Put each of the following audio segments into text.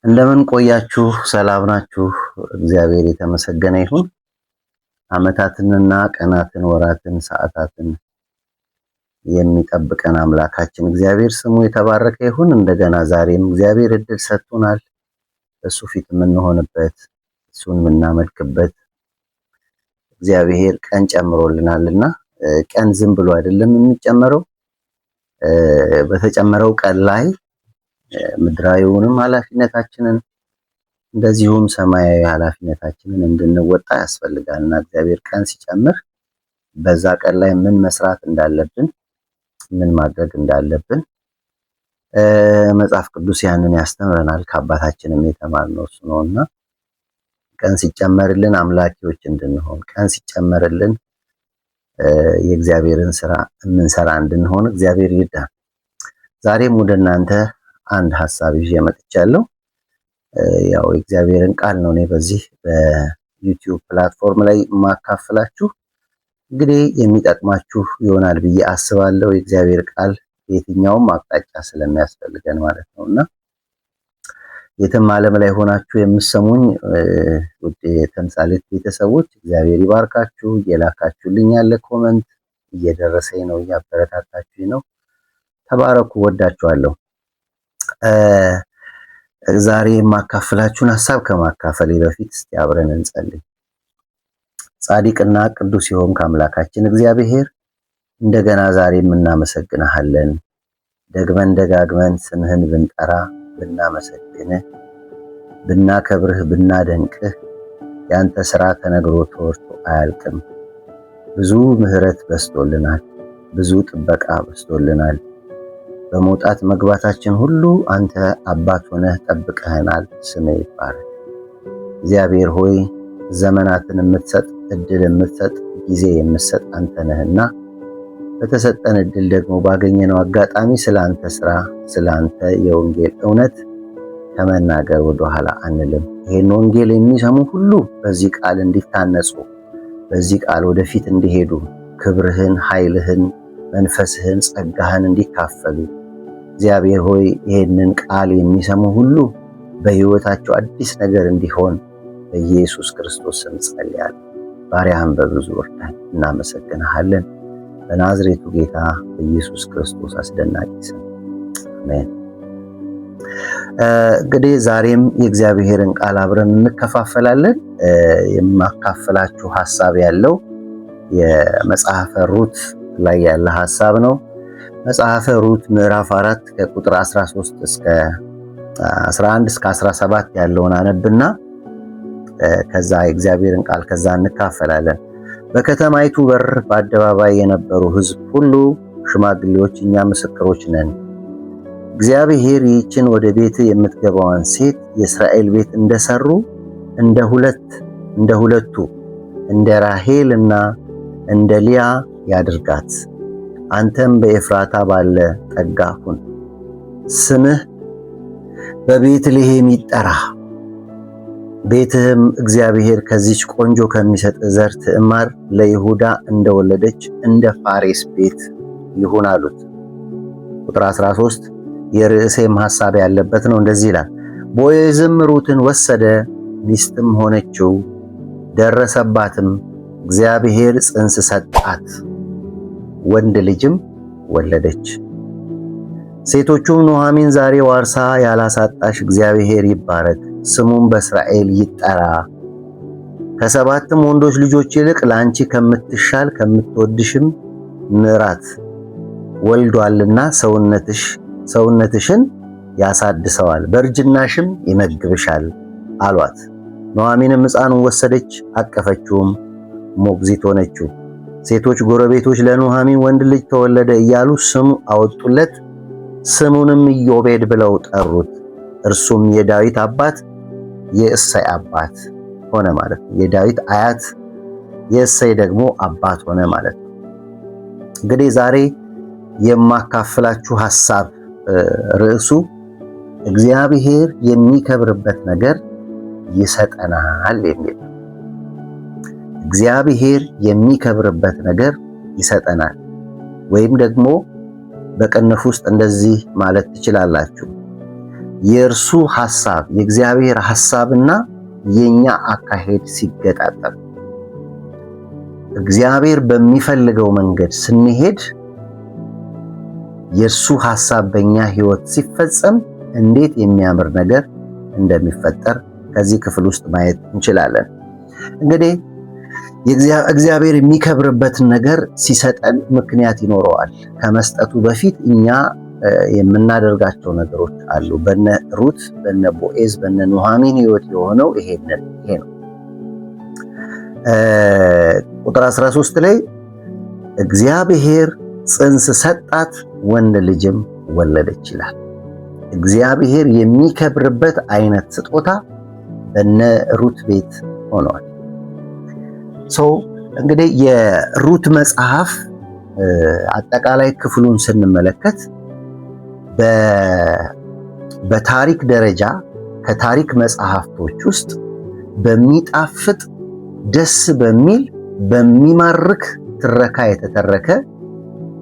እንደምን ቆያችሁ? ሰላም ናችሁ? እግዚአብሔር የተመሰገነ ይሁን። ዓመታትንና ቀናትን፣ ወራትን፣ ሰዓታትን የሚጠብቀን አምላካችን እግዚአብሔር ስሙ የተባረከ ይሁን። እንደገና ዛሬም እግዚአብሔር እድል ሰጥቶናል። እሱ ፊት የምንሆንበት፣ እሱን የምናመልክበት እግዚአብሔር ቀን ጨምሮልናልና ቀን ዝም ብሎ አይደለም የሚጨመረው። በተጨመረው ቀን ላይ ምድራዊውንም ኃላፊነታችንን እንደዚሁም ሰማያዊ ኃላፊነታችንን እንድንወጣ ያስፈልጋልና እግዚአብሔር ቀን ሲጨምር በዛ ቀን ላይ ምን መስራት እንዳለብን ምን ማድረግ እንዳለብን መጽሐፍ ቅዱስ ያንን ያስተምረናል። ከአባታችንም የተማርነው እሱ ነውና ቀን ሲጨመርልን አምላኪዎች እንድንሆን፣ ቀን ሲጨመርልን የእግዚአብሔርን ስራ የምንሰራ እንድንሆን እግዚአብሔር ይርዳን። ዛሬም ወደ እናንተ አንድ ሐሳብ ይዤ መጥቻለሁ። ያው የእግዚአብሔርን ቃል ነው እኔ በዚህ በዩቲዩብ ፕላትፎርም ላይ ማካፈላችሁ። እንግዲህ የሚጠቅማችሁ ይሆናል ብዬ አስባለሁ። የእግዚአብሔር ቃል የትኛውም አቅጣጫ ስለሚያስፈልገን ማለት ነውና የትም ዓለም ላይ ሆናችሁ የምትሰሙኝ ውድ የተምሳሌት ቤተሰቦች እግዚአብሔር ይባርካችሁ። እየላካችሁልኝ ያለ ኮመንት እየደረሰኝ ነው፣ እያበረታታችሁኝ ነው። ተባረኩ፣ ወዳችኋለሁ። ዛሬ የማካፈላችሁን ሐሳብ ከማካፈሌ በፊት እስቲ አብረን እንጸልይ። ጻድቅና ቅዱስ የሆንክ አምላካችን እግዚአብሔር እንደገና ዛሬም እናመሰግንሃለን። ደግመን ደጋግመን ስምህን ብንጠራ ብናመሰግንህ፣ ብናከብርህ፣ ብናደንቅህ ያንተ ሥራ ተነግሮ ተወርቶ አያልቅም። ብዙ ምሕረት በስቶልናል፣ ብዙ ጥበቃ በስቶልናል። በመውጣት መግባታችን ሁሉ አንተ አባት ሆነህ ጠብቀህናል። ስምህ ይባረክ። እግዚአብሔር ሆይ ዘመናትን የምትሰጥ እድል የምትሰጥ ጊዜ የምትሰጥ አንተ ነህና በተሰጠን እድል ደግሞ ባገኘነው አጋጣሚ ስለ አንተ ስራ ስለ አንተ የወንጌል እውነት ከመናገር ወደኋላ አንልም። ይሄን ወንጌል የሚሰሙ ሁሉ በዚህ ቃል እንዲታነጹ፣ በዚህ ቃል ወደፊት እንዲሄዱ፣ ክብርህን፣ ኃይልህን፣ መንፈስህን፣ ጸጋህን እንዲካፈሉ እግዚአብሔር ሆይ ይሄንን ቃል የሚሰሙ ሁሉ በሕይወታቸው አዲስ ነገር እንዲሆን በኢየሱስ ክርስቶስ ስም ጸልያለሁ። ባሪያህን በብዙ እርዳን። እናመሰግንሃለን። በናዝሬቱ ጌታ በኢየሱስ ክርስቶስ አስደናቂ ስም አሜን። እንግዲህ ዛሬም የእግዚአብሔርን ቃል አብረን እንከፋፈላለን። የማካፈላችሁ ሐሳብ ያለው የመጽሐፈ ሩት ላይ ያለ ሐሳብ ነው። መጽሐፈ ሩት ምዕራፍ 4 ከቁጥር 13 እስከ 11 እስከ 17 ያለውን አነብና ከዛ የእግዚአብሔርን ቃል ከዛ እንካፈላለን። በከተማይቱ በር በአደባባይ የነበሩ ሕዝብ ሁሉ ሽማግሌዎች፣ እኛ ምስክሮች ነን። እግዚአብሔር ይህችን ወደ ቤት የምትገባዋን ሴት የእስራኤል ቤት እንደሰሩ እንደ ሁለቱ እንደ ራሔልና እንደ ሊያ ያድርጋት። አንተም በኤፍራታ ባለ ጠጋ ሁን፣ ስምህ በቤትልሔም ይጠራ። ቤትህም እግዚአብሔር ከዚች ቆንጆ ከሚሰጥ ዘር ትዕማር ለይሁዳ እንደወለደች እንደ ፋሬስ ቤት ይሁን አሉት። ቁጥር 13 የርዕሴም ሐሳብ ያለበት ነው። እንደዚህ ይላል። ቦዔዝም ሩትን ወሰደ፣ ሚስትም ሆነችው፣ ደረሰባትም፣ እግዚአብሔር ጽንስ ሰጣት፣ ወንድ ልጅም ወለደች። ሴቶቹም ኑኃሚን ዛሬ ዋርሳ ያላሳጣሽ እግዚአብሔር ይባረክ፣ ስሙም በእስራኤል ይጠራ። ከሰባትም ወንዶች ልጆች ይልቅ ለአንቺ ከምትሻል ከምትወድሽም ምራት ወልዷልና ሰውነትሽን ያሳድሰዋል፣ በእርጅናሽም ይመግብሻል አሏት። ኑኃሚንም ሕፃኑን ወሰደች፣ አቀፈችውም፣ ሞግዚት ሆነችው። ሴቶች ጎረቤቶች ለኑኃሚን ወንድ ልጅ ተወለደ እያሉ ስም አወጡለት። ስሙንም ኢዮቤድ ብለው ጠሩት። እርሱም የዳዊት አባት የእሰይ አባት ሆነ ማለት ነው። የዳዊት አያት የእሰይ ደግሞ አባት ሆነ ማለት ነው። እንግዲህ ዛሬ የማካፍላችሁ ሐሳብ ርዕሱ እግዚአብሔር የሚከብርበት ነገር ይሰጠናል የሚል ነው። እግዚአብሔር የሚከብርበት ነገር ይሰጠናል። ወይም ደግሞ በቅንፍ ውስጥ እንደዚህ ማለት ትችላላችሁ፣ የእርሱ ሐሳብ የእግዚአብሔር ሐሳብና የኛ አካሄድ ሲገጣጠም እግዚአብሔር በሚፈልገው መንገድ ስንሄድ የእርሱ ሐሳብ በእኛ ሕይወት ሲፈጸም እንዴት የሚያምር ነገር እንደሚፈጠር ከዚህ ክፍል ውስጥ ማየት እንችላለን። እንግዲህ እግዚአብሔር የሚከብርበትን ነገር ሲሰጠን ምክንያት ይኖረዋል። ከመስጠቱ በፊት እኛ የምናደርጋቸው ነገሮች አሉ። በነ ሩት፣ በነ ቦዔዝ፣ በነ ኑሃሚን ሕይወት የሆነው ይሄ ነው። ቁጥር 13 ላይ እግዚአብሔር ጽንስ ሰጣት ወንድ ልጅም ወለደች ይላል። እግዚአብሔር የሚከብርበት አይነት ስጦታ በነ ሩት ቤት ሆኗል። እንግዲህ የሩት መጽሐፍ አጠቃላይ ክፍሉን ስንመለከት በታሪክ ደረጃ ከታሪክ መጽሐፍቶች ውስጥ በሚጣፍጥ ደስ በሚል በሚማርክ ትረካ የተተረከ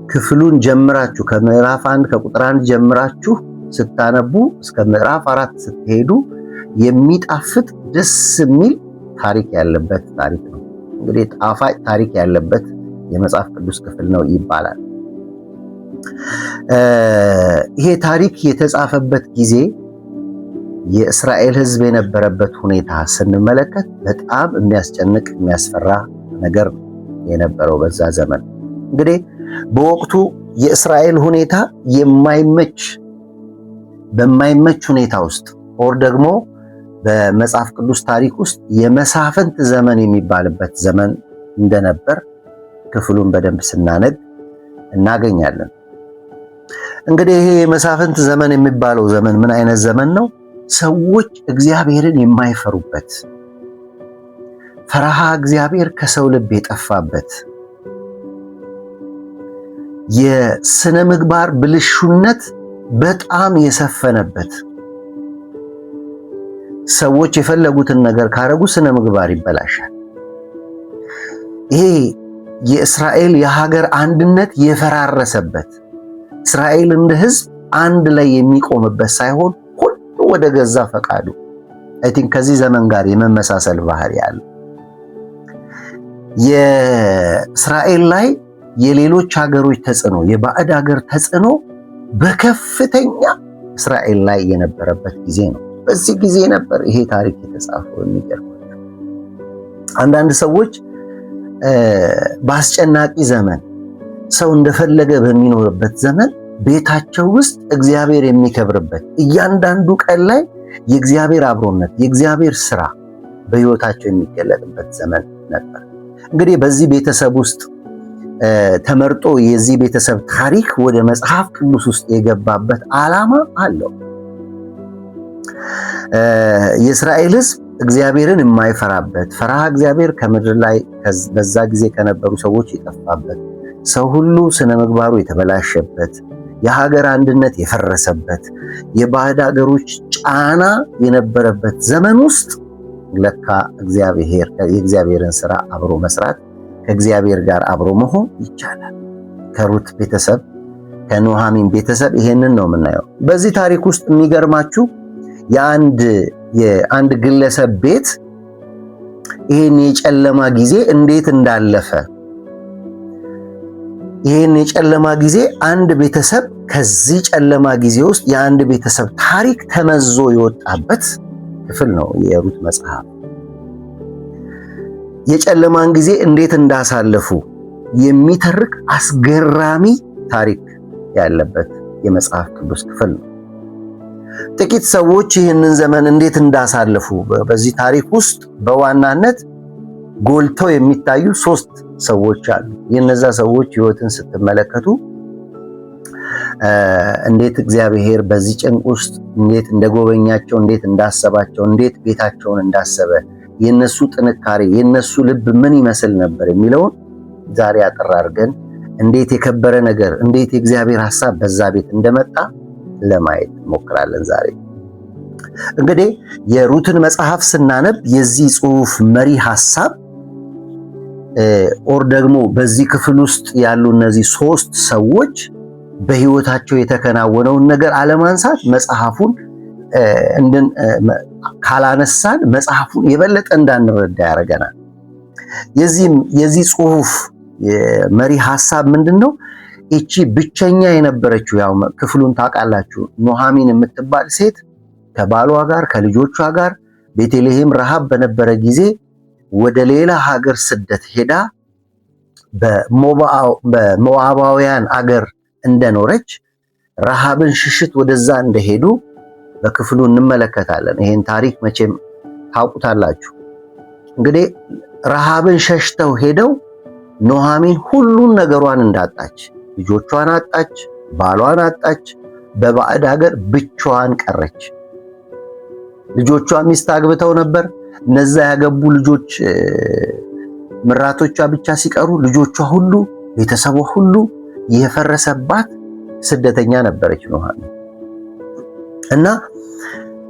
ክፍሉን ጀምራችሁ ከምዕራፍ 1 ከቁጥር 1 ጀምራችሁ ስታነቡ እስከ ምዕራፍ 4 ስትሄዱ የሚጣፍጥ ደስ የሚል ታሪክ ያለበት ታሪክ ነው። እንግዲህ ጣፋጭ ታሪክ ያለበት የመጽሐፍ ቅዱስ ክፍል ነው ይባላል። ይሄ ታሪክ የተጻፈበት ጊዜ የእስራኤል ሕዝብ የነበረበት ሁኔታ ስንመለከት በጣም የሚያስጨንቅ የሚያስፈራ ነገር የነበረው በዛ ዘመን። እንግዲህ በወቅቱ የእስራኤል ሁኔታ በማይመች ሁኔታ ውስጥ ኦር ደግሞ በመጽሐፍ ቅዱስ ታሪክ ውስጥ የመሳፍንት ዘመን የሚባልበት ዘመን እንደነበር ክፍሉን በደንብ ስናነብ እናገኛለን። እንግዲህ ይሄ የመሳፍንት ዘመን የሚባለው ዘመን ምን አይነት ዘመን ነው? ሰዎች እግዚአብሔርን የማይፈሩበት፣ ፈረሃ እግዚአብሔር ከሰው ልብ የጠፋበት፣ የስነ ምግባር ብልሹነት በጣም የሰፈነበት፣ ሰዎች የፈለጉትን ነገር ካረጉ ስነ ምግባር ይበላሻል። ይሄ የእስራኤል የሀገር አንድነት የፈራረሰበት፣ እስራኤል እንደ ሕዝብ አንድ ላይ የሚቆምበት ሳይሆን ሁሉ ወደ ገዛ ፈቃዱ አይ ቲንክ ከዚህ ዘመን ጋር የመመሳሰል ባህሪ ያለ የእስራኤል ላይ የሌሎች ሀገሮች ተጽዕኖ የባዕድ ሀገር ተጽዕኖ በከፍተኛ እስራኤል ላይ የነበረበት ጊዜ ነው። በዚህ ጊዜ ነበር ይሄ ታሪክ የተጻፈው። የሚገርማቸው አንዳንድ ሰዎች በአስጨናቂ ዘመን ሰው እንደፈለገ በሚኖርበት ዘመን ቤታቸው ውስጥ እግዚአብሔር የሚከብርበት እያንዳንዱ ቀን ላይ የእግዚአብሔር አብሮነት የእግዚአብሔር ስራ በሕይወታቸው የሚገለጥበት ዘመን ነበር። እንግዲህ በዚህ ቤተሰብ ውስጥ ተመርጦ የዚህ ቤተሰብ ታሪክ ወደ መጽሐፍ ቅዱስ ውስጥ የገባበት ዓላማ አለው። የእስራኤል ሕዝብ እግዚአብሔርን የማይፈራበት፣ ፈርሃ እግዚአብሔር ከምድር ላይ በዛ ጊዜ ከነበሩ ሰዎች የጠፋበት፣ ሰው ሁሉ ስነ ምግባሩ የተበላሸበት፣ የሀገር አንድነት የፈረሰበት፣ የባዕድ ሀገሮች ጫና የነበረበት ዘመን ውስጥ ለካ የእግዚአብሔርን ስራ አብሮ መስራት ከእግዚአብሔር ጋር አብሮ መሆን ይቻላል። ከሩት ቤተሰብ ከኑሃሚን ቤተሰብ ይሄንን ነው የምናየው። በዚህ ታሪክ ውስጥ የሚገርማችሁ የአንድ ግለሰብ ቤት ይሄን የጨለማ ጊዜ እንዴት እንዳለፈ፣ ይሄን የጨለማ ጊዜ አንድ ቤተሰብ ከዚህ ጨለማ ጊዜ ውስጥ የአንድ ቤተሰብ ታሪክ ተመዞ የወጣበት ክፍል ነው የሩት መጽሐፍ። የጨለማን ጊዜ እንዴት እንዳሳለፉ የሚተርክ አስገራሚ ታሪክ ያለበት የመጽሐፍ ቅዱስ ክፍል ነው። ጥቂት ሰዎች ይህንን ዘመን እንዴት እንዳሳለፉ በዚህ ታሪክ ውስጥ በዋናነት ጎልተው የሚታዩ 3 ሰዎች አሉ። የነዛ ሰዎች ሕይወትን ስትመለከቱ እንዴት እግዚአብሔር በዚህ ጭንቅ ውስጥ እንዴት እንደጎበኛቸው፣ እንዴት እንዳሰባቸው፣ እንዴት ቤታቸውን እንዳሰበ፣ የነሱ ጥንካሬ፣ የነሱ ልብ ምን ይመስል ነበር የሚለውን ዛሬ አጠር አድርገን እንዴት የከበረ ነገር፣ እንዴት የእግዚአብሔር ሐሳብ በዛ ቤት እንደመጣ ለማየት እንሞክራለን። ዛሬ እንግዲህ የሩትን መጽሐፍ ስናነብ የዚህ ጽሑፍ መሪ ሐሳብ ኦር ደግሞ በዚህ ክፍል ውስጥ ያሉ እነዚህ 3 ሰዎች በሕይወታቸው የተከናወነውን ነገር አለማንሳት መጽሐፉን ካላነሳን መጽሐፉን የበለጠ እንዳንረዳ ያደርገናል። የዚህ ጽሑፍ የመሪ ሐሳብ ምንድነው? እቺ ብቸኛ የነበረችው ያው ክፍሉን ታውቃላችሁ፣ ኑሃሚን የምትባል ሴት ከባሏ ጋር ከልጆቿ ጋር ቤተልሔም ረሃብ በነበረ ጊዜ ወደ ሌላ ሀገር ስደት ሄዳ በሞዓባውያን አገር እንደኖረች ረሃብን ሽሽት ወደዛ እንደሄዱ በክፍሉ እንመለከታለን። ይሄን ታሪክ መቼም ታውቁታላችሁ። እንግዲህ ረሃብን ሸሽተው ሄደው ኑሃሚን ሁሉን ነገሯን እንዳጣች፣ ልጆቿን አጣች፣ ባሏን አጣች፣ በባዕድ ሀገር ብቻዋን ቀረች። ልጆቿ ሚስት አግብተው ነበር። እነዛ ያገቡ ልጆች ምራቶቿ ብቻ ሲቀሩ ልጆቿ ሁሉ ቤተሰቧ ሁሉ የፈረሰባት ስደተኛ ነበረች ኑሃሚን እና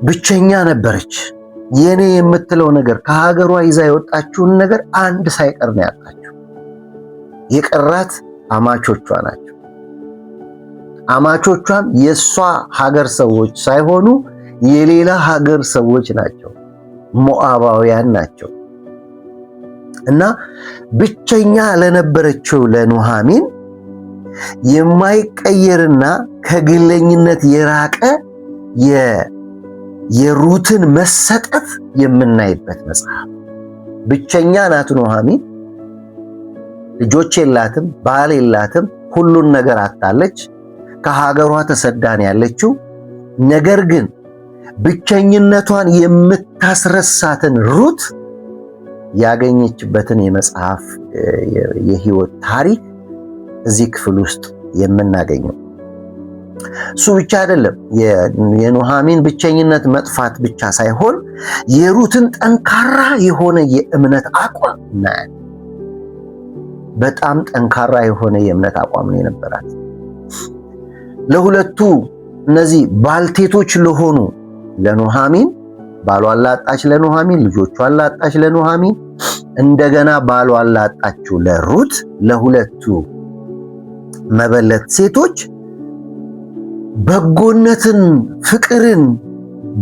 ብቸኛ ነበረች። የኔ የምትለው ነገር ከሀገሯ ይዛ የወጣችውን ነገር አንድ ሳይቀር ነው ያጣችው። የቀራት አማቾቿ ናቸው። አማቾቿም የሷ ሀገር ሰዎች ሳይሆኑ የሌላ ሀገር ሰዎች ናቸው፣ ሞዓባውያን ናቸው። እና ብቸኛ ለነበረችው ለኑሃሚን የማይቀየርና ከግለኝነት የራቀ የሩትን መሰጠት የምናይበት መጽሐፍ። ብቸኛ ናት ኑሃሚን። ልጆች የላትም፣ ባል የላትም፣ ሁሉን ነገር አጣለች። ከሀገሯ ተሰዳን ያለችው ነገር ግን ብቸኝነቷን የምታስረሳትን ሩት ያገኘችበትን የመጽሐፍ የህይወት ታሪክ እዚህ ክፍል ውስጥ የምናገኘው። እሱ ብቻ አይደለም። የኑሃሚን ብቸኝነት መጥፋት ብቻ ሳይሆን የሩትን ጠንካራ የሆነ የእምነት አቋም እናያለን። በጣም ጠንካራ የሆነ የእምነት አቋም ነው የነበራት። ለሁለቱ እነዚህ ባልቴቶች ለሆኑ ለኑሃሚን፣ ባሏን ላጣች ለኑሃሚን፣ ልጆቿን ላጣች ለኑሃሚን፣ እንደገና ባሏን ላጣችው ለሩት፣ ለሁለቱ መበለት ሴቶች በጎነትን፣ ፍቅርን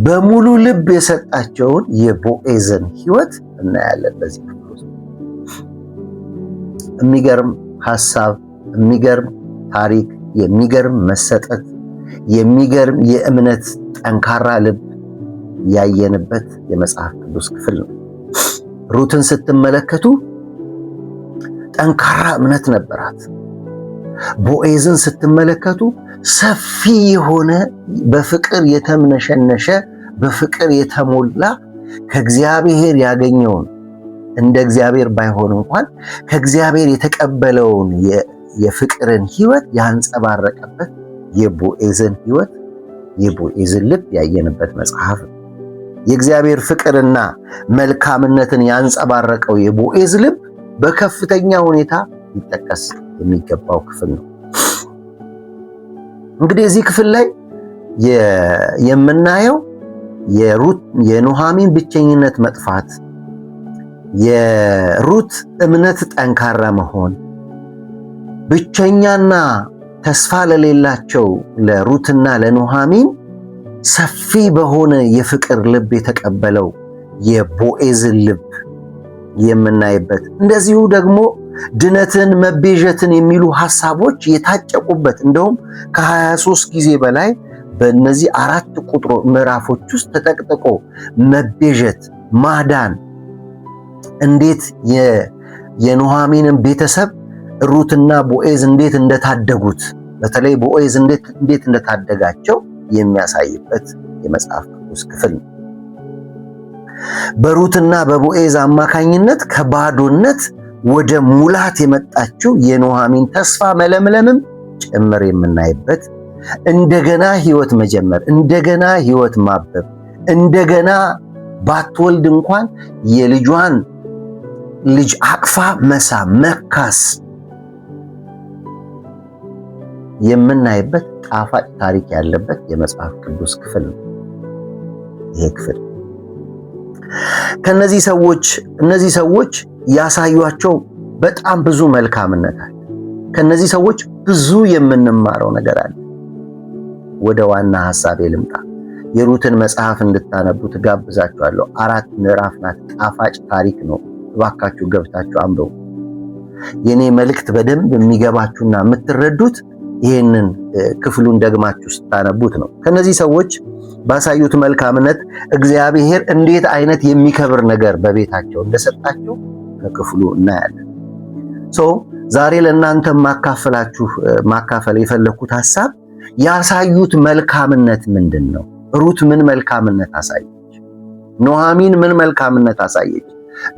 በሙሉ ልብ የሰጣቸውን የቦዔዝን ህይወት እናያለን በዚህ ክፍል ውስጥ። የሚገርም ሐሳብ፣ የሚገርም ታሪክ፣ የሚገርም መሰጠት፣ የሚገርም የእምነት ጠንካራ ልብ ያየንበት የመጽሐፍ ቅዱስ ክፍል ነው። ሩትን ስትመለከቱ ጠንካራ እምነት ነበራት። ቦዔዝን ስትመለከቱ ሰፊ የሆነ በፍቅር የተምነሸነሸ በፍቅር የተሞላ ከእግዚአብሔር ያገኘውን እንደ እግዚአብሔር ባይሆን እንኳን ከእግዚአብሔር የተቀበለውን የፍቅርን ህይወት ያንጸባረቀበት የቦዔዝን ህይወት የቦዔዝን ልብ ያየንበት መጽሐፍ ነው። የእግዚአብሔር ፍቅርና መልካምነትን ያንጸባረቀው የቦዔዝ ልብ በከፍተኛ ሁኔታ ሊጠቀስ የሚገባው ክፍል ነው። እንግዲህ እዚህ ክፍል ላይ የምናየው የኑሃሚን ብቸኝነት መጥፋት፣ የሩት እምነት ጠንካራ መሆን፣ ብቸኛና ተስፋ ለሌላቸው ለሩትና ለኑሃሚን ሰፊ በሆነ የፍቅር ልብ የተቀበለው የቦዔዝን ልብ የምናይበት፣ እንደዚሁ ደግሞ ድነትን መቤዠትን የሚሉ ሐሳቦች የታጨቁበት እንደውም ከ23 ጊዜ በላይ በእነዚህ 4 ቁጥር ምዕራፎች ውስጥ ተጠቅጥቆ መቤዠት፣ ማዳን እንዴት የኑሃሚንን ቤተሰብ ሩትና ቦዔዝ እንዴት እንደታደጉት፣ በተለይ ቦዔዝ እንዴት እንደታደጋቸው የሚያሳይበት የመጽሐፍ ቅዱስ ክፍል ነው። በሩትና በቦዔዝ አማካኝነት ከባዶነት ወደ ሙላት የመጣችው የኑሃሚን ተስፋ መለምለምም ጭምር የምናይበት፣ እንደገና ህይወት መጀመር፣ እንደገና ህይወት ማበብ፣ እንደገና ባትወልድ እንኳን የልጇን ልጅ አቅፋ መሳም፣ መካስ የምናይበት ጣፋጭ ታሪክ ያለበት የመጽሐፍ ቅዱስ ክፍል ነው ይሄ ክፍል። እነዚህ ሰዎች ያሳዩአቸው በጣም ብዙ መልካምነት አለ። ከነዚህ ሰዎች ብዙ የምንማረው ነገር አለ። ወደ ዋና ሐሳቤ ልምጣ። የሩትን መጽሐፍ እንድታነቡ ትጋብዛችኋለሁ። 4 ምዕራፍ ናት። ጣፋጭ ታሪክ ነው። እባካችሁ ገብታችሁ አንብቡ። የኔ መልእክት በደንብ የሚገባችሁና የምትረዱት ይሄንን ክፍሉን ደግማችሁ ስታነቡት ነው። ከነዚህ ሰዎች ባሳዩት መልካምነት እግዚአብሔር እንዴት አይነት የሚከብር ነገር በቤታቸው እንደሰጣቸው ከክፍሉ እናያለን። ዛሬ ለእናንተ ማካፈል የፈለኩት ሐሳብ ያሳዩት መልካምነት ምንድን ነው? ሩት ምን መልካምነት አሳየች? ኑኃሚን ምን መልካምነት አሳየች?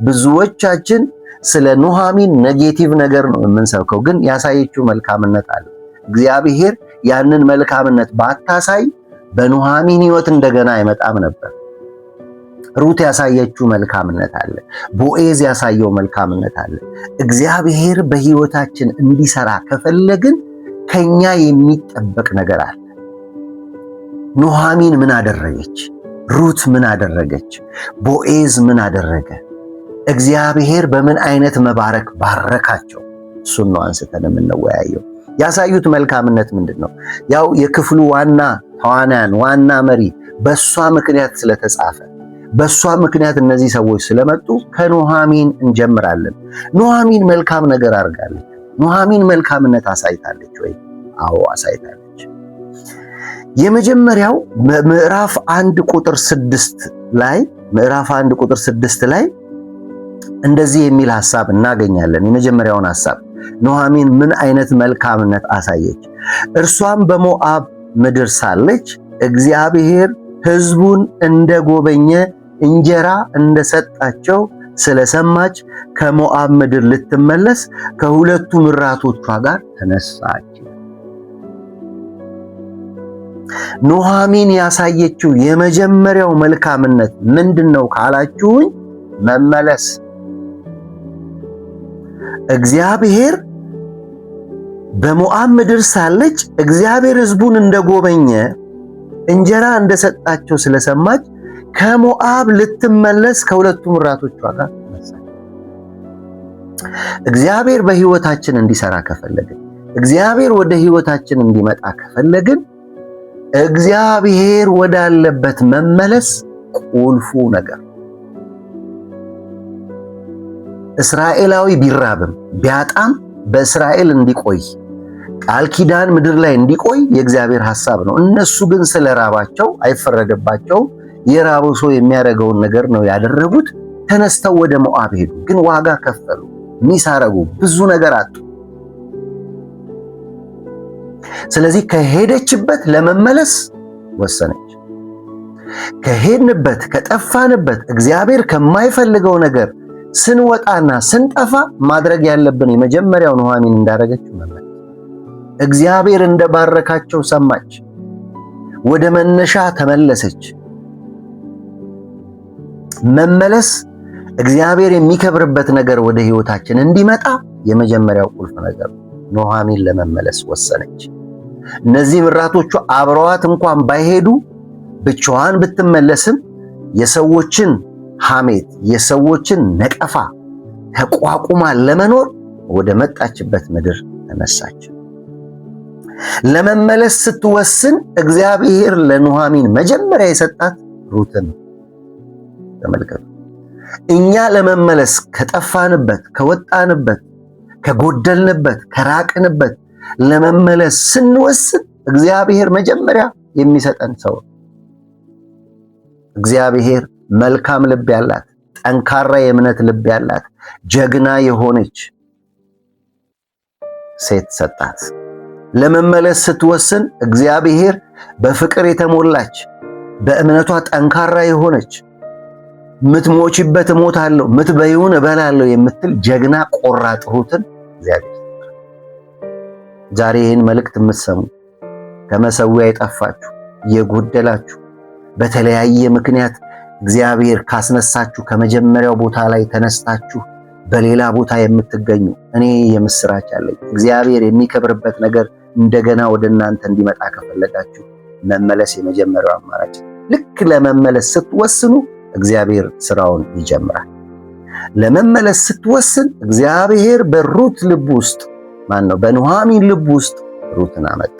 ብዙዎቻችን ስለ ኑኃሚን ኔጌቲቭ ነገር ነው የምንሰብከው፣ ግን ያሳየችው መልካምነት አለ። እግዚአብሔር ያንን መልካምነት ባታሳይ በኑኃሚን ሕይወት እንደገና አይመጣም ነበር። ሩት ያሳየችው መልካምነት አለ። ቦዔዝ ያሳየው መልካምነት አለ። እግዚአብሔር በሕይወታችን እንዲሰራ ከፈለግን ከኛ የሚጠበቅ ነገር አለ። ኑኃሚን ምን አደረገች? ሩት ምን አደረገች? ቦዔዝ ምን አደረገ? እግዚአብሔር በምን አይነት መባረክ ባረካቸው? እሱን ነው አንስተን የምንወያየው። ያሳዩት መልካምነት ምንድን ነው? ያው የክፍሉ ዋና ተዋናያን ዋና መሪ በሷ ምክንያት ስለተጻፈ በሷ ምክንያት እነዚህ ሰዎች ስለመጡ ከኑኃሚን እንጀምራለን። ኑኃሚን መልካም ነገር አድርጋለች። ኑኃሚን መልካምነት አሳይታለች ወይ? አዎ አሳይታለች። የመጀመሪያው ምዕራፍ 1 ቁጥር 6 ላይ እንደዚህ የሚል ሐሳብ እናገኛለን። የመጀመሪያውን ሐሳብ ኑኃሚን ምን አይነት መልካምነት አሳየች? እርሷም በሞዓብ ምድር ሳለች እግዚአብሔር ሕዝቡን እንደጎበኘ እንጀራ እንደሰጣቸው ስለሰማች ከሞዓብ ምድር ልትመለስ ከሁለቱ ምራቶቿ ጋር ተነሳች። ኑኃሚን ያሳየችው የመጀመሪያው መልካምነት ምንድነው ካላችሁኝ፣ መመለስ። እግዚአብሔር በሞዓብ ምድር ሳለች እግዚአብሔር ሕዝቡን እንደጎበኘ እንጀራ እንደሰጣቸው ስለሰማች ከሞዓብ ልትመለስ ከሁለቱ ምራቶቿ ጋር ተነሳች። እግዚአብሔር በሕይወታችን እንዲሰራ ከፈለግን፣ እግዚአብሔር ወደ ሕይወታችን እንዲመጣ ከፈለግን እግዚአብሔር ወዳለበት መመለስ ቁልፉ ነገር። እስራኤላዊ ቢራብም ቢያጣም በእስራኤል እንዲቆይ ቃል ኪዳን ምድር ላይ እንዲቆይ የእግዚአብሔር ሐሳብ ነው። እነሱ ግን ስለራባቸው አይፈረደባቸውም። የራበው ሰው የሚያደርገውን ነገር ነው ያደረጉት። ተነስተው ወደ ሞዓብ ሄዱ፣ ግን ዋጋ ከፈሉ። ሚስ አረጉ፣ ብዙ ነገር አጡ። ስለዚህ ከሄደችበት ለመመለስ ወሰነች። ከሄድንበት ከጠፋንበት እግዚአብሔር ከማይፈልገው ነገር ስንወጣና ስንጠፋ ማድረግ ያለብን የመጀመሪያው ኑኃሚን እንዳደረገችው መመለስ። እግዚአብሔር እንደባረካቸው ሰማች፣ ወደ መነሻ ተመለሰች። መመለስ እግዚአብሔር የሚከብርበት ነገር ወደ ሕይወታችን እንዲመጣ የመጀመሪያው ቁልፍ ነገር። ኑኃሚን ለመመለስ ወሰነች። እነዚህ ምራቶቹ አብረዋት እንኳን ባይሄዱ ብቻዋን ብትመለስም የሰዎችን ሐሜት የሰዎችን ነቀፋ ተቋቁማ ለመኖር ወደ መጣችበት ምድር ተነሳች። ለመመለስ ስትወስን እግዚአብሔር ለኑኃሚን መጀመሪያ የሰጣት ሩትን ተመልከቱ። እኛ ለመመለስ ከጠፋንበት፣ ከወጣንበት፣ ከጎደልንበት፣ ከራቅንበት ለመመለስ ስንወስን እግዚአብሔር መጀመሪያ የሚሰጠን ሰው። እግዚአብሔር መልካም ልብ ያላት፣ ጠንካራ የእምነት ልብ ያላት፣ ጀግና የሆነች ሴት ሰጣት። ለመመለስ ስትወስን እግዚአብሔር በፍቅር የተሞላች፣ በእምነቷ ጠንካራ የሆነች፣ ምትሞችበት እሞታለሁ ምትበይውን እበላለሁ የምትል ጀግና ቆራጥ ሩትን እግዚአብሔር ሰጣት። ዛሬ ይህን መልእክት የምትሰሙ ከመሰዊያ የጠፋችሁ የጎደላችሁ፣ በተለያየ ምክንያት እግዚአብሔር ካስነሳችሁ ከመጀመሪያው ቦታ ላይ ተነስታችሁ በሌላ ቦታ የምትገኙ፣ እኔ የምስራች አለኝ። እግዚአብሔር የሚከብርበት ነገር እንደገና ወደ እናንተ እንዲመጣ ከፈለጋችሁ መመለስ የመጀመሪያው አማራጭ። ልክ ለመመለስ ስትወስኑ እግዚአብሔር ስራውን ይጀምራል። ለመመለስ ስትወስን እግዚአብሔር በሩት ልብ ውስጥ በኑኃሚን ልብ ውስጥ ሩትን አመጣ።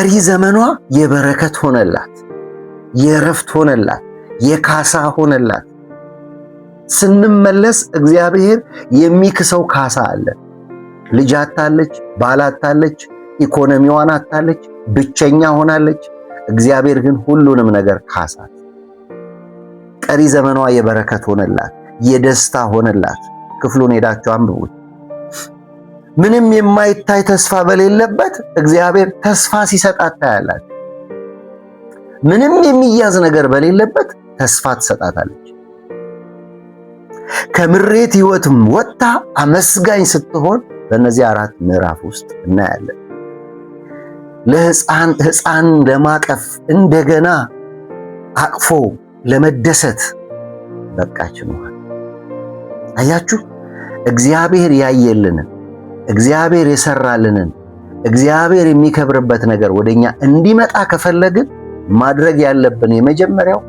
ቀሪ ዘመኗ የበረከት ሆነላት፣ የእረፍት ሆነላት፣ የካሳ ሆነላት። ስንመለስ እግዚአብሔር የሚክሰው ካሳ አለ። ልጅ አታለች፣ ባል አታለች፣ ኢኮኖሚዋን አታለች፣ ብቸኛ ሆናለች። እግዚአብሔር ግን ሁሉንም ነገር ካሳት። ቀሪ ዘመኗ የበረከት ሆነላት፣ የደስታ ሆነላት። ክፍሉን ሄዳችሁ አንብቡት። ምንም የማይታይ ተስፋ በሌለበት እግዚአብሔር ተስፋ ሲሰጣት ታያላችሁ። ምንም የሚያዝ ነገር በሌለበት ተስፋ ትሰጣታለች። ከምሬት ሕይወትም ወጥታ አመስጋኝ ስትሆን በእነዚህ 4 ምዕራፍ ውስጥ እናያለን። ሕፃን ለማቀፍ እንደገና አቅፎ ለመደሰት በቃች ነው። አያችሁ፣ እግዚአብሔር ያየልንን፣ እግዚአብሔር የሰራልንን፣ እግዚአብሔር የሚከብርበት ነገር ወደኛ እንዲመጣ ከፈለግን ማድረግ ያለብን የመጀመሪያው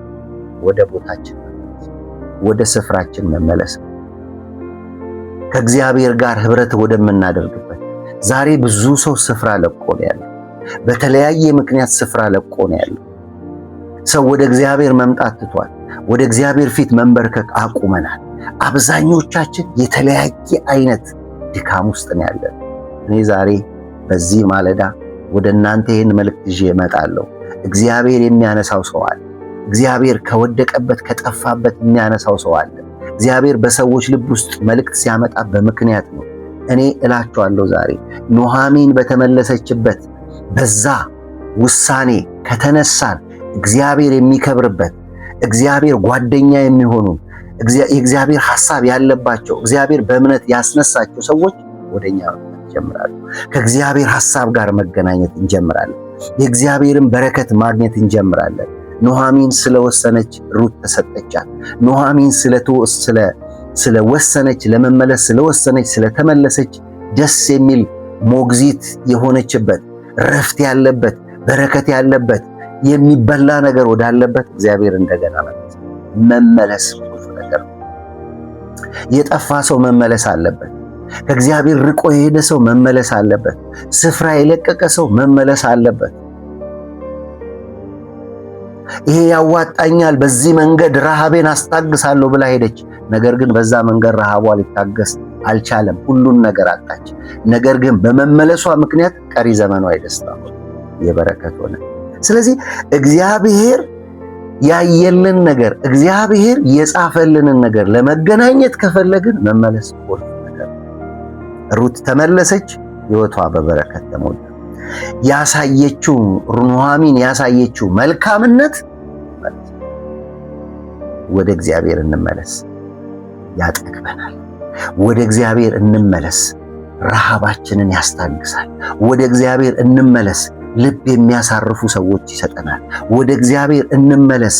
ወደ ቦታችን መመለስ፣ ወደ ስፍራችን መመለስ፣ ከእግዚአብሔር ጋር ህብረት ወደምናደርግበት። ዛሬ ብዙ ሰው ስፍራ ለቆ ነው ያለው። በተለያየ ምክንያት ስፍራ ለቆ ነው ያለው። ሰው ወደ እግዚአብሔር መምጣት ትቷል። ወደ እግዚአብሔር ፊት መንበርከክ አቁመናል። አብዛኞቻችን የተለያየ አይነት ድካም ውስጥ ነው ያለን። እኔ ዛሬ በዚህ ማለዳ ወደ እናንተ ይህን መልእክት ይዤ እመጣለሁ። እግዚአብሔር የሚያነሳው ሰው አለ። እግዚአብሔር ከወደቀበት ከጠፋበት የሚያነሳው ሰው አለ። እግዚአብሔር በሰዎች ልብ ውስጥ መልእክት ሲያመጣ በምክንያት ነው። እኔ እላችኋለሁ ዛሬ ኑሃሚን በተመለሰችበት በዛ ውሳኔ ከተነሳን እግዚአብሔር የሚከብርበት፣ እግዚአብሔር ጓደኛ የሚሆኑ፣ የእግዚአብሔር ሐሳብ ያለባቸው፣ እግዚአብሔር በእምነት ያስነሳቸው ሰዎች ወደኛ ይጀምራሉ። ከእግዚአብሔር ሐሳብ ጋር መገናኘት እንጀምራለን። የእግዚአብሔርን በረከት ማግኘት እንጀምራለን። ኑሃሚን ስለወሰነች ሩት ተሰጠቻት። ኑሃሚን ስለወሰነች ለመመለስ ስለወሰነች ስለተመለሰች ደስ የሚል ሞግዚት የሆነችበት፣ ረፍት ያለበት፣ በረከት ያለበት፣ የሚበላ ነገር ወዳለበት እግዚአብሔር እንደገና መመለስ ቁልፍ ነገር ነው። የጠፋ ሰው መመለስ አለበት። ከእግዚአብሔር ርቆ የሄደ ሰው መመለስ አለበት። ስፍራ የለቀቀ ሰው መመለስ አለበት። ይሄ ያዋጣኛል፣ በዚህ መንገድ ረሃቤን አስታግሳለሁ ብላ ሄደች። ነገር ግን በዛ መንገድ ረሃቧ ሊታገስ አልቻለም። ሁሉን ነገር አጣች። ነገር ግን በመመለሷ ምክንያት ቀሪ ዘመኗ የደስታ ሆነ፣ የበረከት ሆነ። ስለዚህ እግዚአብሔር ያየልን ነገር፣ እግዚአብሔር የጻፈልንን ነገር ለመገናኘት ከፈለግን መመለስ ቁልፍ ነገር። ሩት ተመለሰች፣ ሕይወቷ በበረከት ተሞላ። ያሳየችው ኑሃሚን ያሳየችው መልካምነት ወደ እግዚአብሔር እንመለስ፣ ያጠግበናል። ወደ እግዚአብሔር እንመለስ፣ ረሃባችንን ያስታግሳል። ወደ እግዚአብሔር እንመለስ፣ ልብ የሚያሳርፉ ሰዎች ይሰጠናል። ወደ እግዚአብሔር እንመለስ፣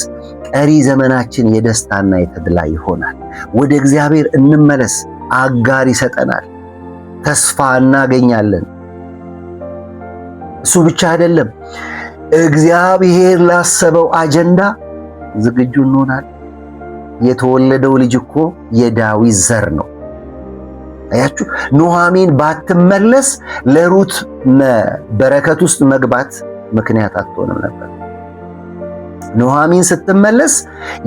ቀሪ ዘመናችን የደስታና የተድላ ይሆናል። ወደ እግዚአብሔር እንመለስ፣ አጋር ይሰጠናል፣ ተስፋ እናገኛለን። እሱ ብቻ አይደለም፣ እግዚአብሔር ላሰበው አጀንዳ ዝግጁ እንሆናል። የተወለደው ልጅ እኮ የዳዊት ዘር ነው። አያችሁ፣ ኑሃሚን ባትመለስ ለሩት በረከት ውስጥ መግባት ምክንያት አትሆንም ነበር። ኑሃሚን ስትመለስ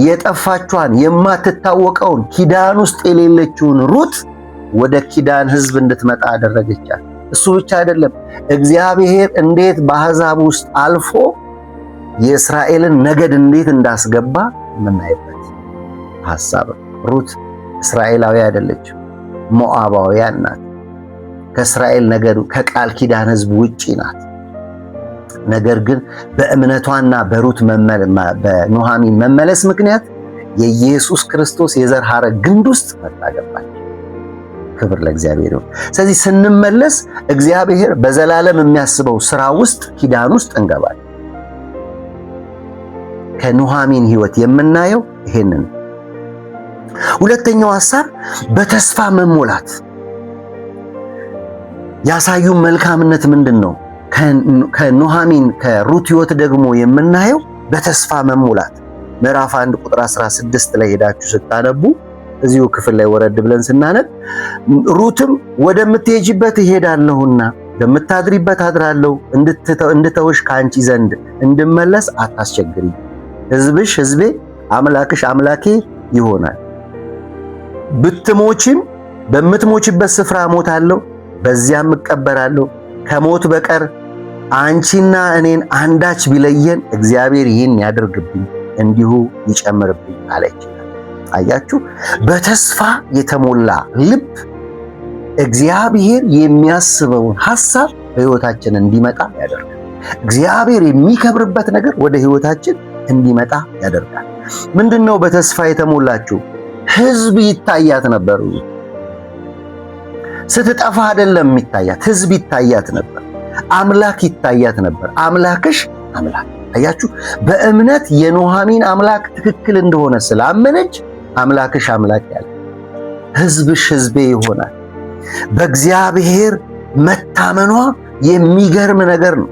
የጠፋቿን የማትታወቀውን ኪዳን ውስጥ የሌለችውን ሩት ወደ ኪዳን ሕዝብ እንድትመጣ አደረገቻት። እሱ ብቻ አይደለም፣ እግዚአብሔር እንዴት በአሕዛብ ውስጥ አልፎ የእስራኤልን ነገድ እንዴት እንዳስገባ የምናይበት ሐሳብ። ሩት እስራኤላዊ አይደለችም፣ ሞዓባውያን ናት። ከእስራኤል ነገድ ከቃል ኪዳን ሕዝብ ውጪ ናት። ነገር ግን በእምነቷና በሩት በኑሃሚን መመለስ ምክንያት የኢየሱስ ክርስቶስ የዘር ሐረግ ግንድ ውስጥ መጣገባች። ክብር ለእግዚአብሔር ይሁን። ስለዚህ ስንመለስ እግዚአብሔር በዘላለም የሚያስበው ሥራ ውስጥ ኪዳን ውስጥ እንገባለን። ከኑሃሚን ሕይወት የምናየው ይሄንን። ሁለተኛው ሐሳብ በተስፋ መሞላት። ያሳዩን መልካምነት ምንድን ነው? ከኑሃሚን ከሩት ሕይወት ደግሞ የምናየው በተስፋ መሞላት። ምዕራፍ 1 ቁጥር 16 ላይ ሄዳችሁ ስታነቡ እዚሁ ክፍል ላይ ወረድ ብለን ስናነብ ሩትም ወደምትሄጂበት እሄዳለሁና በምታድሪበት አድራለሁ፣ እንድተውሽ ከአንቺ ዘንድ እንድመለስ አታስቸግሪ። ሕዝብሽ ሕዝቤ፣ አምላክሽ አምላኬ ይሆናል። ብትሞቺም በምትሞችበት ስፍራ እሞታለሁ፣ በዚያም እቀበራለሁ። ከሞት በቀር አንቺና እኔን አንዳች ቢለየን እግዚአብሔር ይህን ያድርግብኝ እንዲሁ ይጨምርብኝ አለች። አያችሁ፣ በተስፋ የተሞላ ልብ እግዚአብሔር የሚያስበውን ሐሳብ በሕይወታችን እንዲመጣ ያደርጋል። እግዚአብሔር የሚከብርበት ነገር ወደ ሕይወታችን እንዲመጣ ያደርጋል። ምንድነው በተስፋ የተሞላችው? ሕዝብ ይታያት ነበር። ስትጠፋ አይደለም የሚታያት፣ ሕዝብ ይታያት ነበር። አምላክ ይታያት ነበር። አምላክሽ አምላክ። አያችሁ፣ በእምነት የኑኃሚን አምላክ ትክክል እንደሆነ ስላመነች አምላክሽ አምላክ ያለ፣ ሕዝብሽ ሕዝቤ ይሆናል። በእግዚአብሔር መታመኗ የሚገርም ነገር ነው።